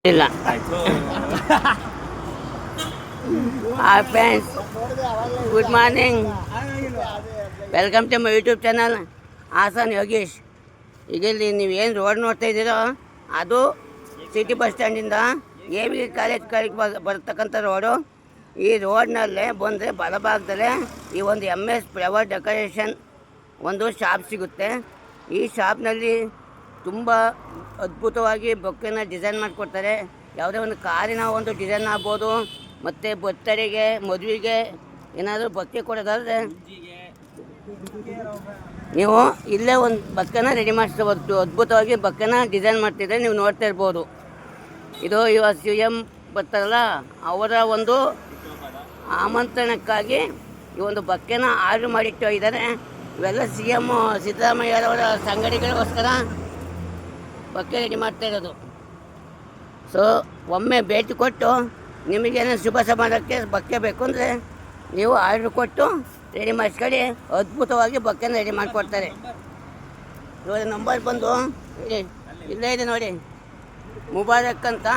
ಇಲ್ಲ. Hi friends, good morning, welcome to my YouTube channel Hassan Yogesh. ಈಗ ಇಲ್ಲಿ ನೀವು ಏನು ರೋಡ್ ನೋಡ್ತಾ ಇದ್ದೀರೋ ಅದು ಸಿಟಿ ಬಸ್ ಸ್ಟ್ಯಾಂಡಿಂದ ಎ ವಿ ಕಾಲೇಜ್ ಬರ್ತಕ್ಕಂಥ ರೋಡು. ಈ ರೋಡ್ನಲ್ಲೇ ಬಂದರೆ ಬಲಭಾಗದಲ್ಲೇ ಈ ಒಂದು MS ಫ್ಲವರ್ ಡೆಕೋರೇಷನ್ ಒಂದು ಶಾಪ್ ಸಿಗುತ್ತೆ. ಈ ಶಾಪ್ನಲ್ಲಿ ತುಂಬ ಅದ್ಭುತವಾಗಿ ಬೊಕ್ಕೆನ ಡಿಸೈನ್ ಮಾಡಿಕೊಡ್ತಾರೆ. ಯಾವುದೇ ಒಂದು ಕಾರಿನ ಒಂದು ಡಿಸೈನ್ ಆಗ್ಬೋದು, ಮತ್ತು ಬರ್ತಡೆಗೆ, ಮದುವೆಗೆ ಏನಾದರೂ ಬೊಕ್ಕೆ ಕೊಡೋದಾದರೆ ನೀವು ಇಲ್ಲೇ ಒಂದು ಬೊಕ್ಕೆನ ರೆಡಿ ಮಾಡಿಸ್ಬೋದು. ಅದ್ಭುತವಾಗಿ ಬೊಕ್ಕೆನ ಡಿಸೈನ್ ಮಾಡ್ತಿದ್ರೆ ನೀವು ನೋಡ್ತಾ ಇರ್ಬೋದು. ಇದು ಇವಾಗ CM ಬರ್ತಾರಲ್ಲ, ಅವರ ಒಂದು ಆಮಂತ್ರಣಕ್ಕಾಗಿ ಈ ಒಂದು ಬೊಕ್ಕೆನ ಆರ್ಡ್ರ್ ಮಾಡಿಟ್ಟು ಇದ್ದಾರೆ. ಇವೆಲ್ಲ CM ಸಿದ್ದರಾಮಯ್ಯರವರ ಸಂಗಡಿಗಳಿಗೋಸ್ಕರ ಬೊಕ್ಕೆ ರೆಡಿ ಮಾಡ್ತಾ ಇರೋದು. ಸೊ ಒಮ್ಮೆ ಭೇಟಿ ಕೊಟ್ಟು ನಿಮಗೇನೋ ಶುಭ ಸಮಾರಂಭಕ್ಕೆ ಬೊಕ್ಕೆ ಬೇಕು ಅಂದರೆ ನೀವು ಆರ್ಡ್ರ್ ಕೊಟ್ಟು ರೆಡಿ ಮಾಡಿಸ್ಕೊಳ್ಳಿ. ಅದ್ಭುತವಾಗಿ ಬೊಕ್ಕೆನ ರೆಡಿ ಮಾಡಿಕೊಡ್ತಾರೆ. ಇವಾಗ ನಂಬರ್ ಬಂದು ಇಲ್ಲೇ ಇದೆ ನೋಡಿ, ಮುಬಾರಕ್ ಅಂತ